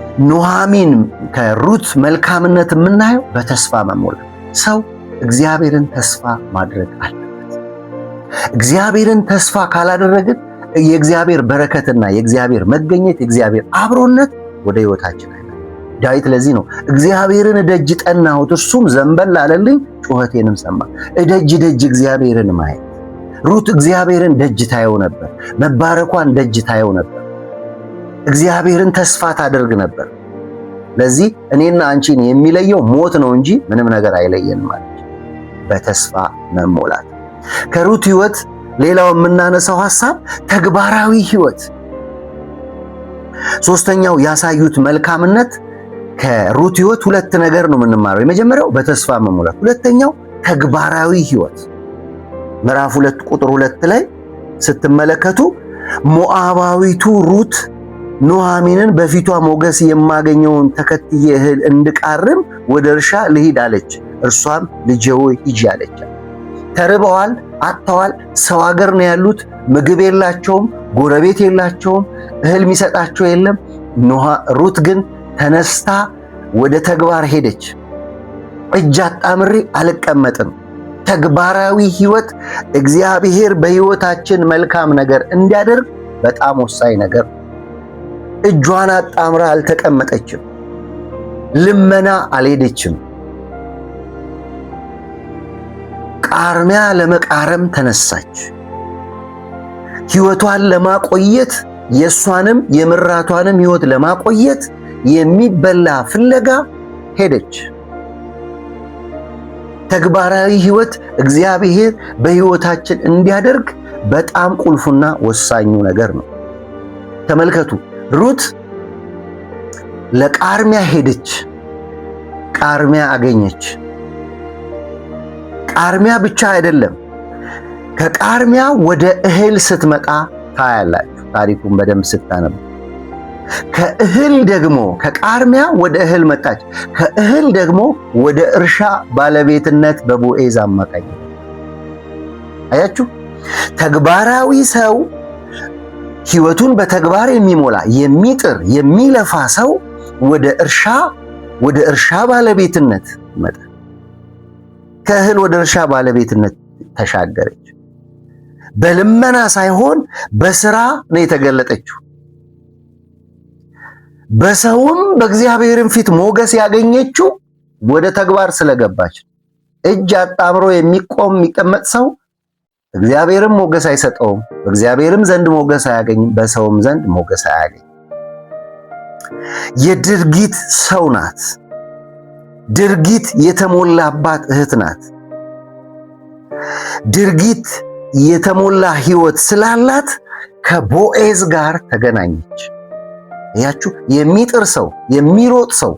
ከኑኃሚን ከሩት መልካምነት የምናየው በተስፋ መሞላት። ሰው እግዚአብሔርን ተስፋ ማድረግ አለበት። እግዚአብሔርን ተስፋ ካላደረግን የእግዚአብሔር በረከትና የእግዚአብሔር መገኘት የእግዚአብሔር አብሮነት ወደ ሕይወታችን አይመጣም። ዳዊት ለዚህ ነው እግዚአብሔርን እደጅ ጠናሁት፣ እርሱም ዘንበል አለልኝ፣ ጩኸቴንም ሰማ። እደጅ ደጅ እግዚአብሔርን ማየት። ሩት እግዚአብሔርን ደጅ ታየው ነበር። መባረኳን ደጅ ታየው ነበር። እግዚአብሔርን ተስፋ ታደርግ ነበር። ለዚህ እኔና አንቺን የሚለየው ሞት ነው እንጂ ምንም ነገር አይለየንም ማለት በተስፋ መሞላት። ከሩት ሕይወት ሌላው የምናነሳው ሐሳብ ተግባራዊ ሕይወት። ሶስተኛው ያሳዩት መልካምነት ከሩት ሕይወት ሁለት ነገር ነው የምንማረው። የመጀመሪያው በተስፋ መሞላት፣ ሁለተኛው ተግባራዊ ሕይወት። ምዕራፍ 2 ቁጥር 2 ላይ ስትመለከቱ ሞዓባዊቱ ሩት ኑኃሚንን በፊቷ ሞገስ የማገኘውን ተከትዬ እህል እንድቃርም ወደ እርሻ ልሂድ አለች። እርሷም ልጄ ሆይ ሂጂ አለች። ተርበዋል፣ አጥተዋል፣ ሰው ሀገር ነው ያሉት፣ ምግብ የላቸውም፣ ጎረቤት የላቸውም፣ እህል የሚሰጣቸው የለም። ሩት ግን ተነስታ ወደ ተግባር ሄደች። እጅ አጣምሬ አልቀመጥም። ተግባራዊ ሕይወት እግዚአብሔር በሕይወታችን መልካም ነገር እንዲያደርግ በጣም ወሳኝ ነገር። እጇን አጣምራ አልተቀመጠችም። ልመና አልሄደችም። ቃርሚያ ለመቃረም ተነሳች። ሕይወቷን ለማቆየት የእሷንም የምራቷንም ሕይወት ለማቆየት የሚበላ ፍለጋ ሄደች። ተግባራዊ ሕይወት እግዚአብሔር በሕይወታችን እንዲያደርግ በጣም ቁልፉና ወሳኙ ነገር ነው። ተመልከቱ፣ ሩት ለቃርሚያ ሄደች፣ ቃርሚያ አገኘች። ቃርሚያ ብቻ አይደለም፣ ከቃርሚያ ወደ እህል ስትመጣ ታያላችሁ። ታሪኩን በደንብ ስታነቡ ከእህል ደግሞ ከቃርሚያ ወደ እህል መጣች። ከእህል ደግሞ ወደ እርሻ ባለቤትነት በቦዔዝ አማካኝነት። አያችሁ፣ ተግባራዊ ሰው ሕይወቱን በተግባር የሚሞላ የሚጥር የሚለፋ ሰው ወደ እርሻ ባለቤትነት ይመጣል። ከእህል ወደ እርሻ ባለቤትነት ተሻገረች። በልመና ሳይሆን በስራ ነው የተገለጠችው። በሰውም በእግዚአብሔርም ፊት ሞገስ ያገኘችው ወደ ተግባር ስለገባች። እጅ አጣምሮ የሚቀመጥ ሰው እግዚአብሔርም ሞገስ አይሰጠውም፣ በእግዚአብሔርም ዘንድ ሞገስ አያገኝም፣ በሰውም ዘንድ ሞገስ አያገኝም። የድርጊት ሰው ናት። ድርጊት የተሞላባት እህት ናት። ድርጊት የተሞላ ሕይወት ስላላት ከቦዔዝ ጋር ተገናኘች። ያችሁ የሚጥር ሰው፣ የሚሮጥ ሰው፣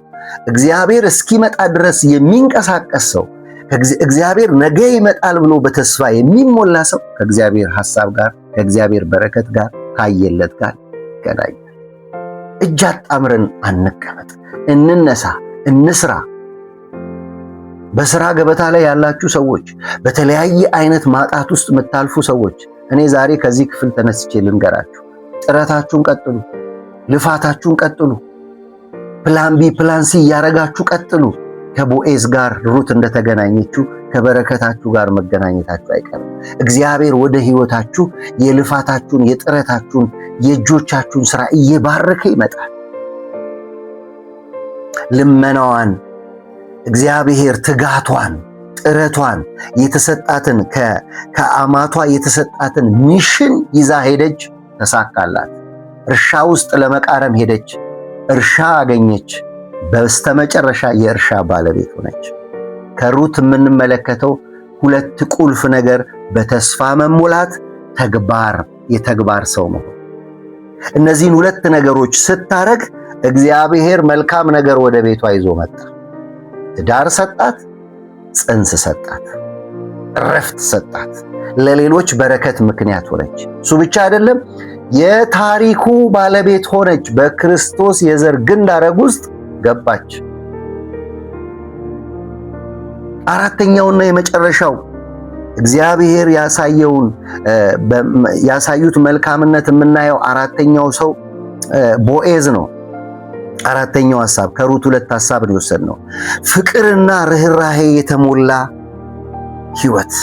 እግዚአብሔር እስኪመጣ ድረስ የሚንቀሳቀስ ሰው፣ እግዚአብሔር ነገ ይመጣል ብሎ በተስፋ የሚሞላ ሰው ከእግዚአብሔር ሐሳብ ጋር ከእግዚአብሔር በረከት ጋር ካየለት ጋር ይገናኛል። እጅ አጣምረን አንቀመጥ፣ እንነሳ፣ እንስራ። በስራ ገበታ ላይ ያላችሁ ሰዎች፣ በተለያየ አይነት ማጣት ውስጥ የምታልፉ ሰዎች፣ እኔ ዛሬ ከዚህ ክፍል ተነስቼ ልንገራችሁ፣ ጥረታችሁን ቀጥሉ፣ ልፋታችሁን ቀጥሉ፣ ፕላን ቢ ፕላን ሲ እያረጋችሁ ቀጥሉ። ከቦዔዝ ጋር ሩት እንደተገናኘችው ከበረከታችሁ ጋር መገናኘታችሁ አይቀርም። እግዚአብሔር ወደ ሕይወታችሁ የልፋታችሁን፣ የጥረታችሁን፣ የእጆቻችሁን ሥራ እየባረከ ይመጣል። ልመናዋን እግዚአብሔር ትጋቷን፣ ጥረቷን፣ የተሰጣትን ከአማቷ የተሰጣትን ሚሽን ይዛ ሄደች፣ ተሳካላት። እርሻ ውስጥ ለመቃረም ሄደች፣ እርሻ አገኘች። በስተመጨረሻ የእርሻ ባለቤት ሆነች። ከሩት የምንመለከተው ሁለት ቁልፍ ነገር፣ በተስፋ መሞላት፣ ተግባር፣ የተግባር ሰው መሆን። እነዚህን ሁለት ነገሮች ስታረግ እግዚአብሔር መልካም ነገር ወደ ቤቷ ይዞ መጣ። ትዳር ሰጣት፣ ጽንስ ሰጣት፣ እረፍት ሰጣት፣ ለሌሎች በረከት ምክንያት ሆነች። እሱ ብቻ አይደለም፣ የታሪኩ ባለቤት ሆነች። በክርስቶስ የዘር ግንድ ሐረግ ውስጥ ገባች። አራተኛውና የመጨረሻው እግዚአብሔር ያሳዩት መልካምነት የምናየው አራተኛው ሰው ቦዔዝ ነው። አራተኛው ሐሳብ ከሩት ሁለት ሐሳብ ነው። ፍቅርና ርኅራኄ የተሞላ ሕይወት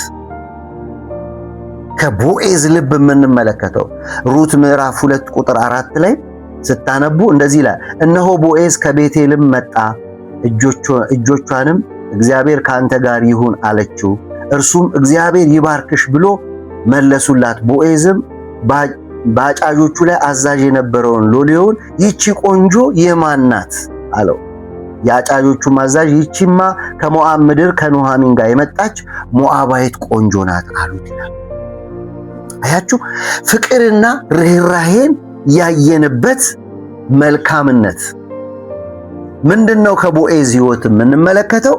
ከቦዔዝ ልብ የምንመለከተው ሩት ምዕራፍ 2 ቁጥር 4 ላይ ስታነቡ እንደዚህ ይላል፣ እነሆ ቦዔዝ ከቤቴልም መጣ፣ እጆቿንም እግዚአብሔር ከአንተ ጋር ይሁን አለችው። እርሱም እግዚአብሔር ይባርክሽ ብሎ መለሱላት። ቦዔዝም በአጫጆቹ ላይ አዛዥ የነበረውን ሎሌውን ይቺ ቆንጆ የማን ናት አለው። የአጫጆቹም አዛዥ ይቺማ ከሞዓብ ምድር ከኑኃሚን ጋር የመጣች ሞዓባዊት ቆንጆ ናት አሉት ይላል። አያችሁ፣ ፍቅርና ርኅራኄን ያየንበት መልካምነት ምንድነው? ከቦዔዝ ሕይወት የምንመለከተው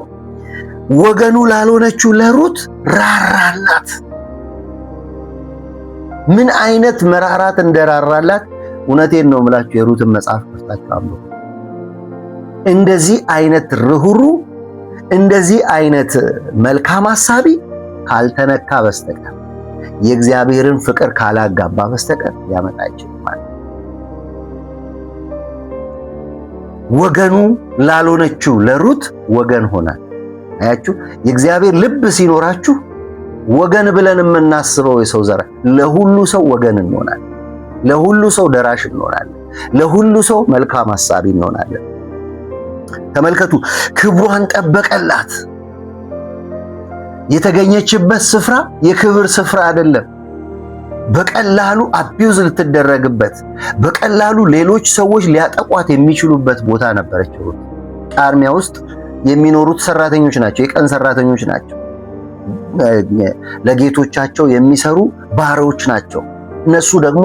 ወገኑ ላልሆነችው ለሩት ራራላት። ምን አይነት መራራት እንደራራላት! እውነቴን ነው የምላችሁ፣ የሩትን መጽሐፍ ከፍታችሁ አንብቡ። እንደዚህ አይነት ርኅሩህ፣ እንደዚህ አይነት መልካም ሐሳቢ ካልተነካ በስተቀር የእግዚአብሔርን ፍቅር ካላጋባ በስተቀር ሊያመጣ አይችልም ማለት ነው። ወገኑ ላልሆነችው ለሩት ወገን ሆናል። አያችሁ፣ የእግዚአብሔር ልብ ሲኖራችሁ ወገን ብለን የምናስበው የሰው ዘር ለሁሉ ሰው ወገን እንሆናለን። ለሁሉ ሰው ደራሽ እንሆናለን። ለሁሉ ሰው መልካም ሐሳቢ እንሆናለን። ተመልከቱ፣ ክብሯን ጠበቀላት። የተገኘችበት ስፍራ የክብር ስፍራ አይደለም። በቀላሉ አቢዩዝ ልትደረግበት፣ በቀላሉ ሌሎች ሰዎች ሊያጠቋት የሚችሉበት ቦታ ነበረች። ቃርሚያ ውስጥ የሚኖሩት ሰራተኞች ናቸው፣ የቀን ሰራተኞች ናቸው። ለጌቶቻቸው የሚሰሩ ባሪያዎች ናቸው። እነሱ ደግሞ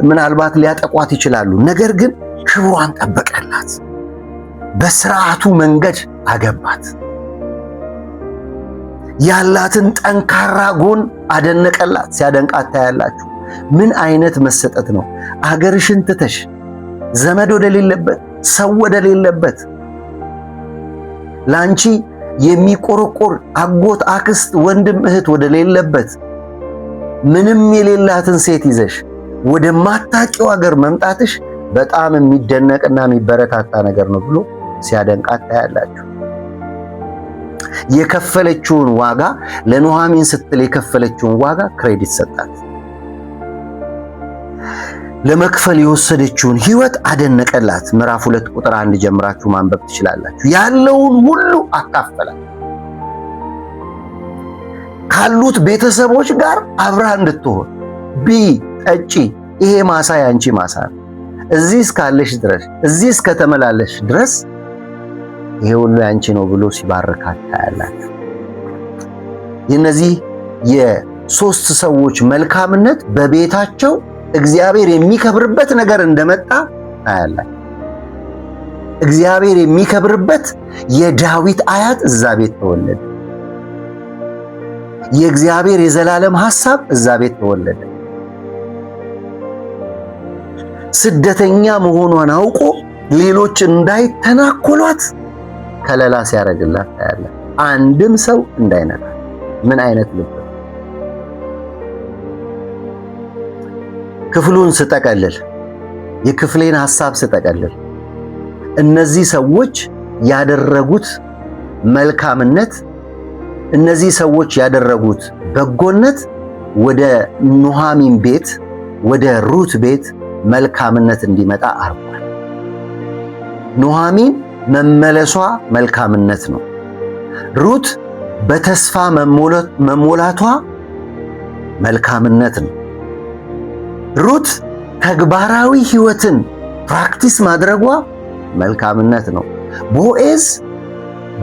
ምናልባት ሊያጠቋት ይችላሉ። ነገር ግን ክብሯን ጠበቀላት። በስርዓቱ መንገድ አገባት። ያላትን ጠንካራ ጎን አደነቀላት። ሲያደንቃት ታያላችሁ። ምን አይነት መሰጠት ነው! አገርሽን ትተሽ ዘመድ ወደሌለበት፣ ሰው ወደሌለበት፣ ላንቺ የሚቆረቆር አጎት፣ አክስት፣ ወንድም፣ እህት ወደሌለበት ምንም የሌላትን ሴት ይዘሽ ወደ ማታቂው ሀገር መምጣትሽ በጣም የሚደነቅና የሚበረታታ ነገር ነው ብሎ ሲያደንቃት ታያላችሁ። የከፈለችውን ዋጋ ለኑኃሚን ስትል የከፈለችውን ዋጋ ክሬዲት ሰጣት። ለመክፈል የወሰደችውን ሕይወት አደነቀላት። ምዕራፍ 2 ቁጥር 1 ጀምራችሁ ማንበብ ትችላላችሁ። ያለውን ሁሉ አካፈላት። ካሉት ቤተሰቦች ጋር አብራ እንድትሆን ጠጪ፣ ይሄ ማሳ ያንቺ ማሳ ነው፣ እዚህ እስካለሽ ድረስ፣ እዚህ እስከተመላለሽ ድረስ ይሄ ሁሉ ያንቺ ነው ብሎ ሲባርካት ታያላችሁ። የነዚህ የሶስት ሰዎች መልካምነት በቤታቸው እግዚአብሔር የሚከብርበት ነገር እንደመጣ ታያላችሁ። እግዚአብሔር የሚከብርበት የዳዊት አያት እዛ ቤት ተወለደ። የእግዚአብሔር የዘላለም ሐሳብ እዛ ቤት ተወለደ። ስደተኛ መሆኗን አውቆ ሌሎች እንዳይተናኮሏት ከለላ ሲያደርግላት ታያላችሁ። አንድም ሰው እንዳይነካ። ምን አይነት ልብ! ክፍሉን ስጠቀልል፣ የክፍሌን ሐሳብ ስጠቀልል፣ እነዚህ ሰዎች ያደረጉት መልካምነት እነዚህ ሰዎች ያደረጉት በጎነት ወደ ኑሃሚን ቤት ወደ ሩት ቤት መልካምነት እንዲመጣ አርጓል። ኑሃሚን መመለሷ መልካምነት ነው። ሩት በተስፋ መሞላቷ መልካምነት ነው። ሩት ተግባራዊ ሕይወትን ፕራክቲስ ማድረጓ መልካምነት ነው። ቦዔዝ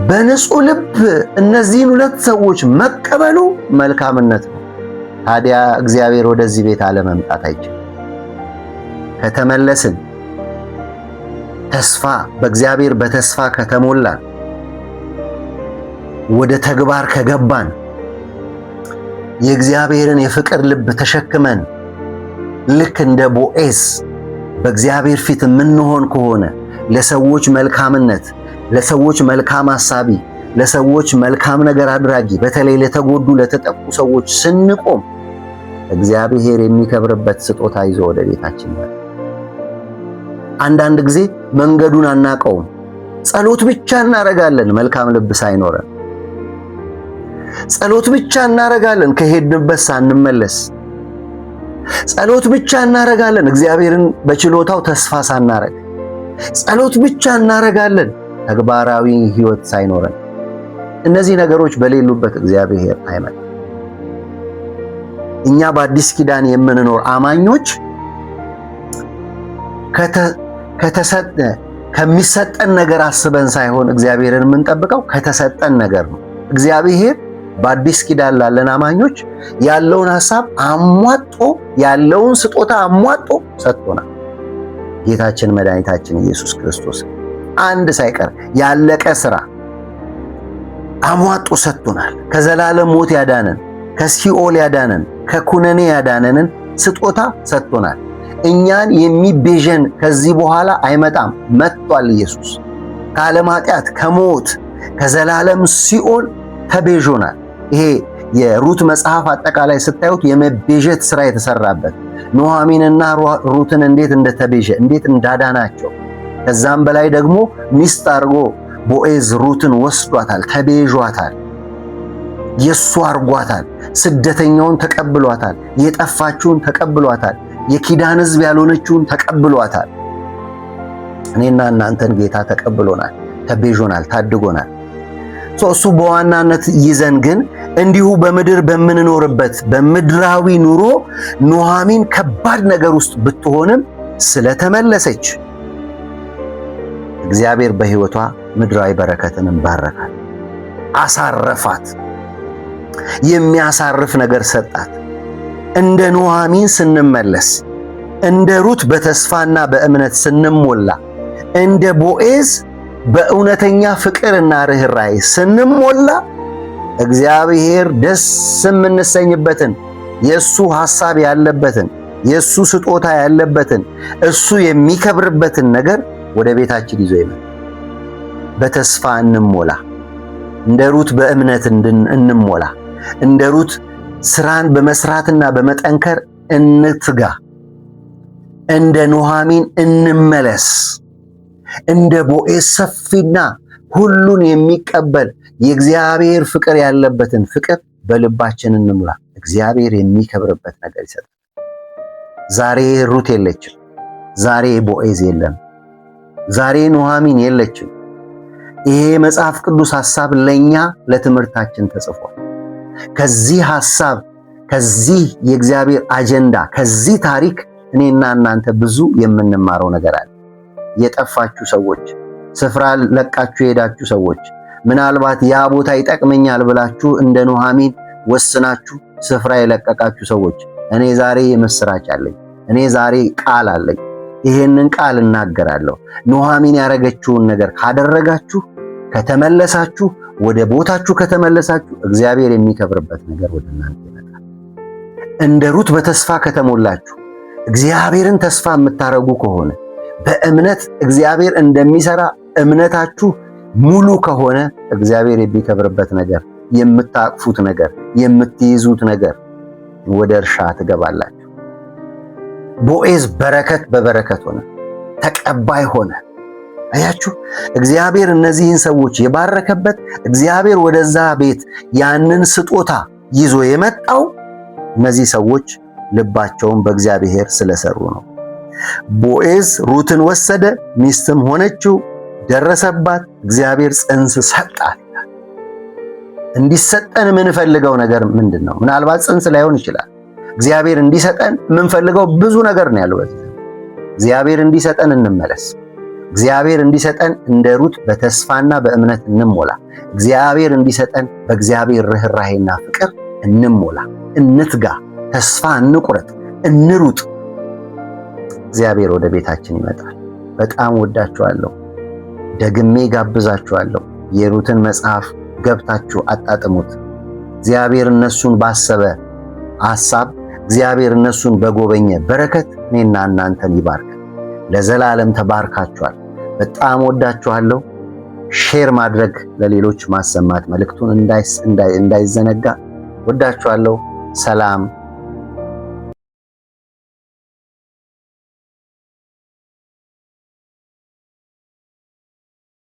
በንጹህ ልብ እነዚህን ሁለት ሰዎች መቀበሉ መልካምነት ነው። ታዲያ እግዚአብሔር ወደዚህ ቤት አለመምጣት አይችልም። ከተመለስን ተስፋ በእግዚአብሔር በተስፋ ከተሞላን ወደ ተግባር ከገባን የእግዚአብሔርን የፍቅር ልብ ተሸክመን ልክ እንደ ቦዔዝ በእግዚአብሔር ፊት የምንሆን ከሆነ ለሰዎች መልካምነት፣ ለሰዎች መልካም አሳቢ፣ ለሰዎች መልካም ነገር አድራጊ፣ በተለይ ለተጎዱ ለተጠቁ ሰዎች ስንቆም እግዚአብሔር የሚከብርበት ስጦታ ይዞ ወደ ቤታችን ይመጣል። አንዳንድ ጊዜ መንገዱን አናቀውም። ጸሎት ብቻ እናረጋለን መልካም ልብ ሳይኖረን። ጸሎት ብቻ እናረጋለን ከሄድንበት ሳንመለስ። ጸሎት ብቻ እናረጋለን እግዚአብሔርን በችሎታው ተስፋ ሳናረግ። ጸሎት ብቻ እናረጋለን ተግባራዊ ሕይወት ሳይኖረን። እነዚህ ነገሮች በሌሉበት እግዚአብሔር አይመጣም። እኛ በአዲስ ኪዳን የምንኖር አማኞች ከሚሰጠን ነገር አስበን ሳይሆን እግዚአብሔርን የምንጠብቀው ከተሰጠን ነገር ነው። እግዚአብሔር በአዲስ ኪዳን ላለን አማኞች ያለውን ሐሳብ አሟጦ ያለውን ስጦታ አሟጦ ሰጥቶናል። ጌታችን መድኃኒታችን ኢየሱስ ክርስቶስ አንድ ሳይቀር ያለቀ ሥራ አሟጦ ሰጥቶናል። ከዘላለም ሞት ያዳነን፣ ከሲኦል ያዳነን፣ ከኩነኔ ያዳነንን ስጦታ ሰጥቶናል። እኛን የሚቤዠን ከዚህ በኋላ አይመጣም፣ መጥቷል። ኢየሱስ ከዓለም ኃጢአት፣ ከሞት፣ ከዘላለም ሲኦል ተቤዦናል። ይሄ የሩት መጽሐፍ አጠቃላይ ስታዩት የመቤዠት ሥራ የተሰራበት ኑሃሚንና ሩትን እንዴት እንደተቤዠ እንዴት እንዳዳናቸው፣ ከዛም በላይ ደግሞ ሚስት አድርጎ ቦዔዝ ሩትን ወስዷታል፣ ተቤዟታል፣ የሱ አርጓታል። ስደተኛውን ተቀብሏታል፣ የጠፋችውን ተቀብሏታል፣ የኪዳን ሕዝብ ያልሆነችውን ተቀብሏታል። እኔና እናንተን ጌታ ተቀብሎናል፣ ተቤዦናል፣ ታድጎናል። እሱ በዋናነት ይዘን ግን እንዲሁ በምድር በምንኖርበት በምድራዊ ኑሮ ኑሃሚን ከባድ ነገር ውስጥ ብትሆንም ስለተመለሰች እግዚአብሔር በሕይወቷ ምድራዊ በረከትን ባረካት፣ አሳረፋት፣ የሚያሳርፍ ነገር ሰጣት። እንደ ኑሃሚን ስንመለስ፣ እንደ ሩት በተስፋና በእምነት ስንሞላ፣ እንደ ቦዔዝ በእውነተኛ ፍቅርና ርኅራኄ ስንሞላ እግዚአብሔር ደስ የምንሰኝበትን የእሱ ሐሳብ ያለበትን የእሱ ስጦታ ያለበትን እሱ የሚከብርበትን ነገር ወደ ቤታችን ይዞ ይመጣል። በተስፋ እንሞላ፣ እንደ ሩት በእምነት እንሞላ፣ እንደ ሩት ስራን በመስራትና በመጠንከር እንትጋ፣ እንደ ኑሃሚን እንመለስ፣ እንደ ቦዔዝ ሰፊና ሁሉን የሚቀበል የእግዚአብሔር ፍቅር ያለበትን ፍቅር በልባችን እንሙላ። እግዚአብሔር የሚከብርበት ነገር ይሰጣል። ዛሬ ሩት የለችም፣ ዛሬ ቦዔዝ የለም፣ ዛሬ ኑሃሚን የለችም። ይሄ መጽሐፍ ቅዱስ ሐሳብ ለኛ ለትምህርታችን ተጽፏል። ከዚህ ሐሳብ ከዚህ የእግዚአብሔር አጀንዳ ከዚህ ታሪክ እኔና እናንተ ብዙ የምንማረው ነገር አለ። የጠፋችሁ ሰዎች፣ ስፍራ ለቃችሁ የሄዳችሁ ሰዎች፣ ምናልባት ያ ቦታ ይጠቅመኛል ብላችሁ እንደ ኑሃሚን ወስናችሁ ስፍራ የለቀቃችሁ ሰዎች እኔ ዛሬ የምስራች አለኝ። እኔ ዛሬ ቃል አለኝ። ይሄንን ቃል እናገራለሁ። ኑሃሚን ያረገችውን ነገር ካደረጋችሁ፣ ከተመለሳችሁ፣ ወደ ቦታችሁ ከተመለሳችሁ እግዚአብሔር የሚከብርበት ነገር ወደ እናንተ ይመጣል። እንደ ሩት በተስፋ ከተሞላችሁ፣ እግዚአብሔርን ተስፋ የምታረጉ ከሆነ፣ በእምነት እግዚአብሔር እንደሚሰራ እምነታችሁ ሙሉ ከሆነ እግዚአብሔር የሚከብርበት ነገር፣ የምታቅፉት ነገር፣ የምትይዙት ነገር ወደ እርሻ ትገባላችሁ። ቦዔዝ በረከት በበረከት ሆነ፣ ተቀባይ ሆነ። አያችሁ፣ እግዚአብሔር እነዚህን ሰዎች የባረከበት እግዚአብሔር ወደዛ ቤት ያንን ስጦታ ይዞ የመጣው እነዚህ ሰዎች ልባቸውን በእግዚአብሔር ስለሰሩ ነው። ቦዔዝ ሩትን ወሰደ፣ ሚስትም ሆነችው፣ ደረሰባት፣ እግዚአብሔር ጽንስ ሰጣት። እንዲሰጠን የምንፈልገው ነገር ምንድን ነው? ምናልባት ጽንስ ላይሆን ይችላል። እግዚአብሔር እንዲሰጠን የምንፈልገው ብዙ ነገር ነው ያለው። በዚህ እግዚአብሔር እንዲሰጠን እንመለስ። እግዚአብሔር እንዲሰጠን እንደ ሩት በተስፋና በእምነት እንሞላ። እግዚአብሔር እንዲሰጠን በእግዚአብሔር ርኅራኄና ፍቅር እንሞላ። እንትጋ፣ ተስፋ እንቁረጥ፣ እንሩጥ። እግዚአብሔር ወደ ቤታችን ይመጣል። በጣም ወዳችኋለሁ። ደግሜ ጋብዛችኋለሁ። የሩትን መጽሐፍ ገብታችሁ አጣጥሙት። እግዚአብሔር እነሱን ባሰበ ሐሳብ፣ እግዚአብሔር እነሱን በጎበኘ በረከት እኔና እናንተን ይባርክ። ለዘላለም ተባርካችኋል። በጣም ወዳችኋለሁ። ሼር ማድረግ፣ ለሌሎች ማሰማት፣ መልእክቱን እንዳይዘነጋ። ወዳችኋለሁ። ሰላም